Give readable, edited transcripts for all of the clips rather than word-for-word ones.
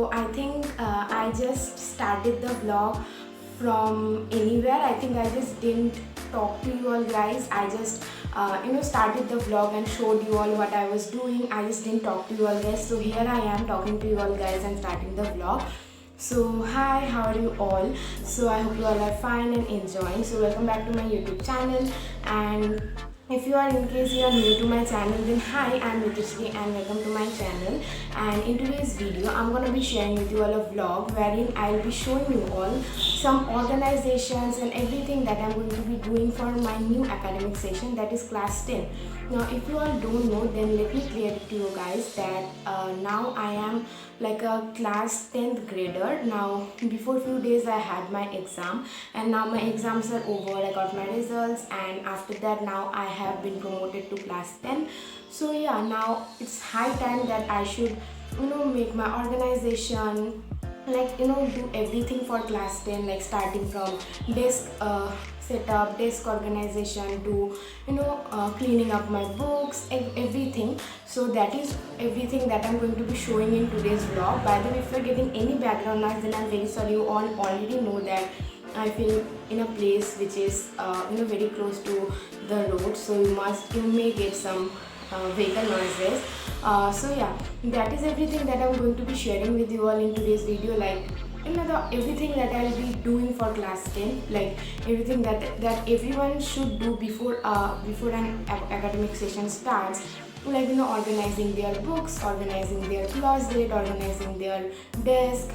So I think I just started the vlog from anywhere. I think I just didn't talk to you all guys. I just started the vlog and showed you all what I was doing. I just didn't talk to you all guys. So here I am talking to you all guys and starting the vlog. So hi, how are you all? So I hope you all are fine and enjoying. So welcome back to my YouTube channel. And if you are, in case you are new to my channel, then hi, I'm Ritushri and welcome to my channel. And in today's video I'm gonna be sharing with you all a vlog wherein I'll be showing you all some organizations and everything that I'm going to be doing for my new academic session, that is class 10. Now if you all don't know, then let me clear it to you guys that now I am like a class 10th grader. Now before few days I had my exam and now my exams are over. I got my results and after that now I have been promoted to class 10. So yeah, now it's high time that I should make my organization, like do everything for class 10, like starting from desk setup, desk organization to cleaning up my books, everything. So that is everything that I'm going to be showing in today's vlog. By the way, if you're getting any background noise, then I'm very sorry. You all already know that I feel in a place which is very close to the road, so you may get some vehicle noises. So yeah, that is everything that I'm going to be sharing with you all in today's video. Like everything that I'll be doing for class 10, like everything that everyone should do before an academic session starts, like organizing their books, organizing their closet, organizing their desk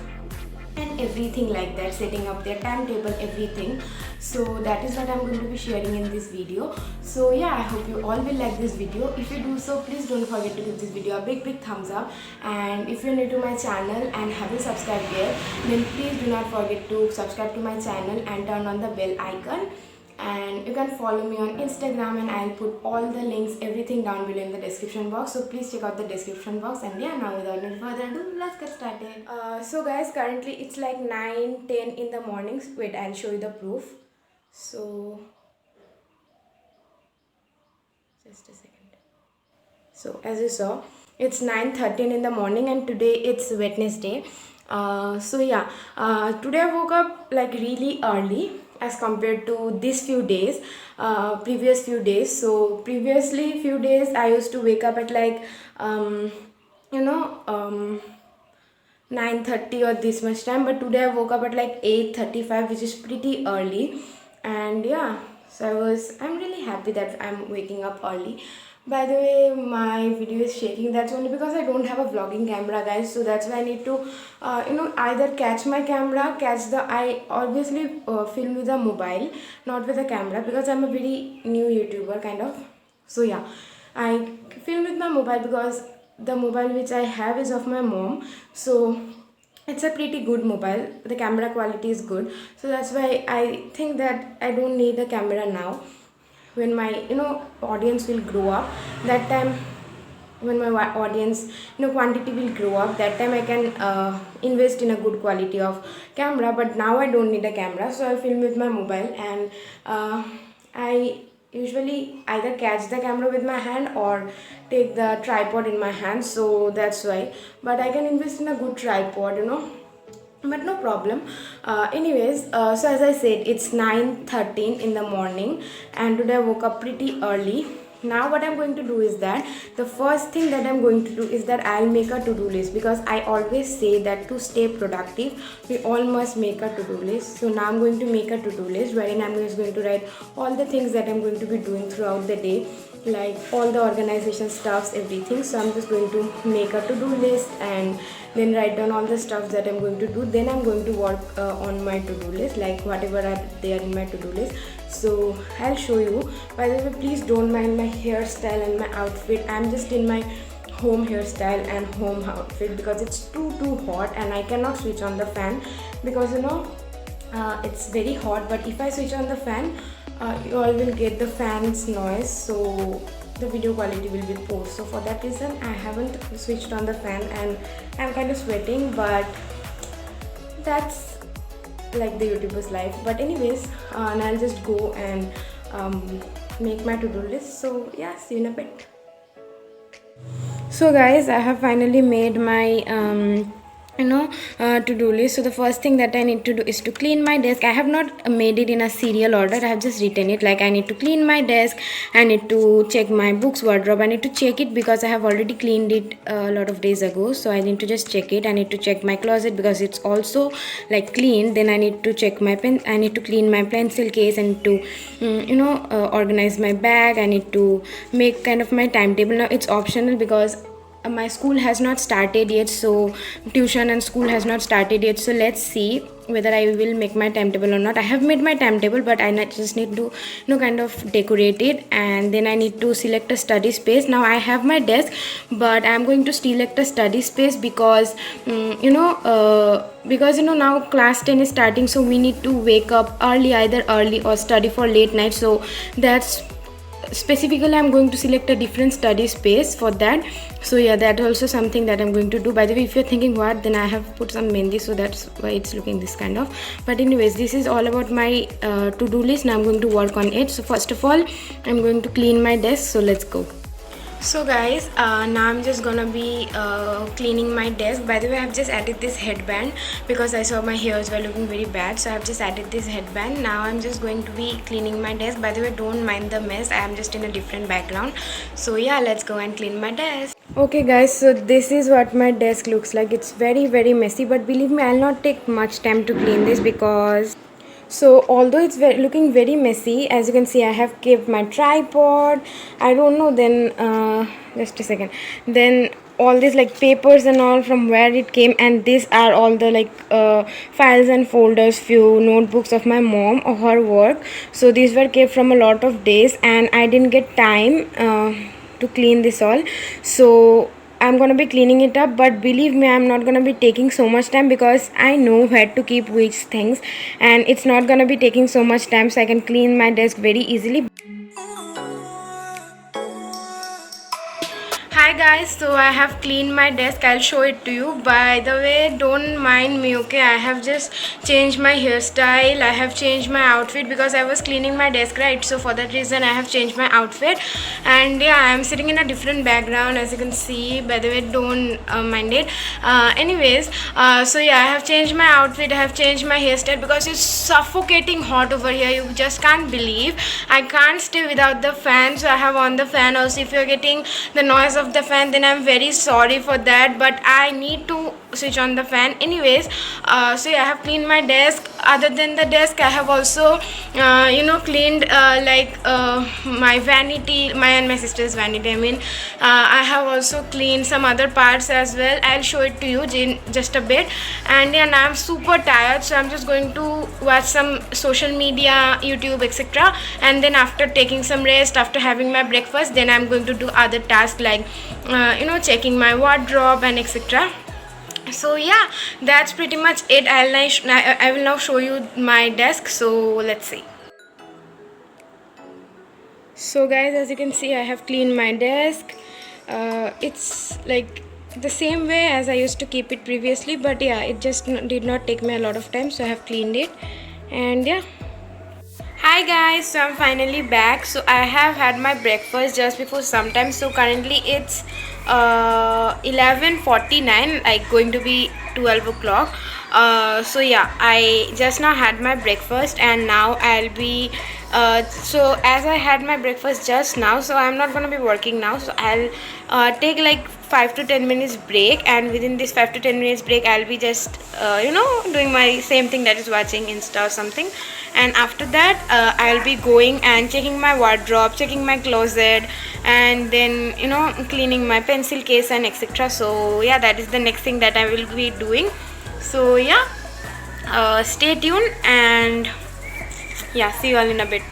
and everything like that, setting up their timetable, everything. So that is what I'm going to be sharing in this video. So yeah, I hope you all will like this video. If you do so, please don't forget to give this video a big thumbs up. And if you're new to my channel and haven't subscribed yet, then please do not forget to subscribe to my channel and turn on the bell icon. And you can follow me on Instagram and I'll put all the links, everything down below in the description box. So please check out the description box. And yeah, now without any further ado, let's get started. So guys, currently it's like 9:10 in the morning. Wait, I'll show you the proof. So just a second. So as you saw, it's 9:13 in the morning and today it's Wednesday. So yeah, today I woke up like really early as compared to these few days, previous few days. So previously few days I used to wake up at like 9:30 or this much time, but today I woke up at like 8:35, which is pretty early. And yeah, so I'm really happy that I'm waking up early. By the way, my video is shaking. That's only because I don't have a vlogging camera, guys. So that's why I need to either catch my camera, I obviously film with a mobile, not with a camera, because I'm a very new YouTuber kind of. So yeah, I film with my mobile because the mobile which I have is of my mom. So it's a pretty good mobile, the camera quality is good. So that's why I think that I don't need a camera now. When my audience will grow up, that time when my audience quantity will grow up, that time I can invest in a good quality of camera. But now I don't need a camera, so I film with my mobile. And I usually either catch the camera with my hand or take the tripod in my hand, so that's why. But I can invest in a good tripod, but no problem. Anyways, so as I said, it's 9:13 in the morning and today I woke up pretty early. Now what I'm going to do is that the first thing that I'm going to do is that I'll make a to-do list, because I always say that to stay productive we all must make a to-do list. So now I'm going to make a to-do list wherein I'm just going to write all the things that I'm going to be doing throughout the day, like all the organization stuffs, everything. So I'm just going to make a to-do list and then write down all the stuff that I'm going to do. Then I'm going to work on my to-do list, like whatever are there in my to-do list. So I'll show you. By the way, please don't mind my hairstyle and my outfit. I'm just in my home hairstyle and home outfit because it's too hot and I cannot switch on the fan, because it's very hot. But if I switch on the fan, you all will get the fan's noise, so the video quality will be poor. So for that reason I haven't switched on the fan and I'm kind of sweating, but that's like the YouTuber's life. But anyways, and I'll just go and make my to-do list. So yeah, see you in a bit. So guys, I have finally made my to-do list. So the first thing that I need to do is to clean my desk. I have not made it in a serial order, I have just written it. Like, I need to clean my desk, I need to check my books wardrobe, I need to check it because I have already cleaned it a lot of days ago, so I need to just check it. I need to check my closet because it's also like clean. Then I need to check my pen, I need to clean my pencil case, and to organize my bag. I need to make kind of my timetable. Now it's optional because my school has not started yet, so tuition and school has not started yet, so let's see whether I will make my timetable or not. I have made my timetable, but I just need to kind of decorate it, and then I need to select a study space. Now I have my desk, but I'm going to select a study space because now class 10 is starting, so we need to wake up early, either early or study for late night. So that's specifically I'm going to select a different study space for that. So yeah, that also something that I'm going to do. By the way, if you're thinking what, then I have put some mehndi, so that's why it's looking this kind of. But anyways, this is all about my to-do list. Now I'm going to work on it. So first of all, I'm going to clean my desk, so let's go. So guys, now I'm just gonna be cleaning my desk. By the way, I've just added this headband because I saw my hairs were looking very bad, so I've just added this headband. Now I'm just going to be cleaning my desk. By the way, don't mind the mess, I am just in a different background. So yeah, let's go and clean my desk. Okay guys, so this is what my desk looks like. It's very messy, but believe me, I'll not take much time to clean this because although it's looking very messy, as you can see, I have kept my tripod. I don't know, then just a second, then all these like papers and all from where it came, and these are all the like files and folders, few notebooks of my mom or her work. So these were kept from a lot of days, and I didn't get time to clean this all. So I'm gonna be cleaning it up, but believe me, I'm not gonna be taking so much time because I know where to keep which things, and it's not gonna be taking so much time, so I can clean my desk very easily. Hi guys, so I have cleaned my desk. I'll show it to you. By the way, don't mind me, okay? I have just changed my hairstyle, I have changed my outfit because I was cleaning my desk, right? So for that reason I have changed my outfit, and yeah, I am sitting in a different background, as you can see. By the way, don't mind it. So yeah, I have changed my outfit, I have changed my hairstyle because it's suffocating hot over here. You just can't believe I can't stay without the fan, so I have on the fan also. If you're getting the noise of the fan, then I'm very sorry for that, but I need to switch on the fan. Anyways, so yeah, I have cleaned my desk. Other than the desk, I have also cleaned my vanity, my and my sister's vanity, I mean. I have also cleaned some other parts as well. I'll show it to you in just a bit. And yeah, now I'm super tired, so I'm just going to watch some social media, YouTube, etc. And then after taking some rest, after having my breakfast, then I'm going to do other tasks like checking my wardrobe and etc. So yeah, that's pretty much it. I will now show you my desk, so let's see. So guys, as you can see, I have cleaned my desk. It's like the same way as I used to keep it previously, but yeah, it just did not take me a lot of time, so I have cleaned it. And yeah, hi guys, so I'm finally back. So I have had my breakfast just before some time. So currently it's 11:49, like going to be 12 o'clock. So yeah, I just now had my breakfast, and now I'll be so as I had my breakfast just now, so I'm not gonna be working now. So I'll take like 5 to 10 minutes break, and within this 5 to 10 minutes break, I'll be just doing my same thing, that is watching Insta or something. And after that, I'll be going and checking my wardrobe, checking my closet, and then cleaning my pencil case and etc. So yeah, that is the next thing that I will be doing. So yeah, stay tuned, and yeah, see you all in a bit.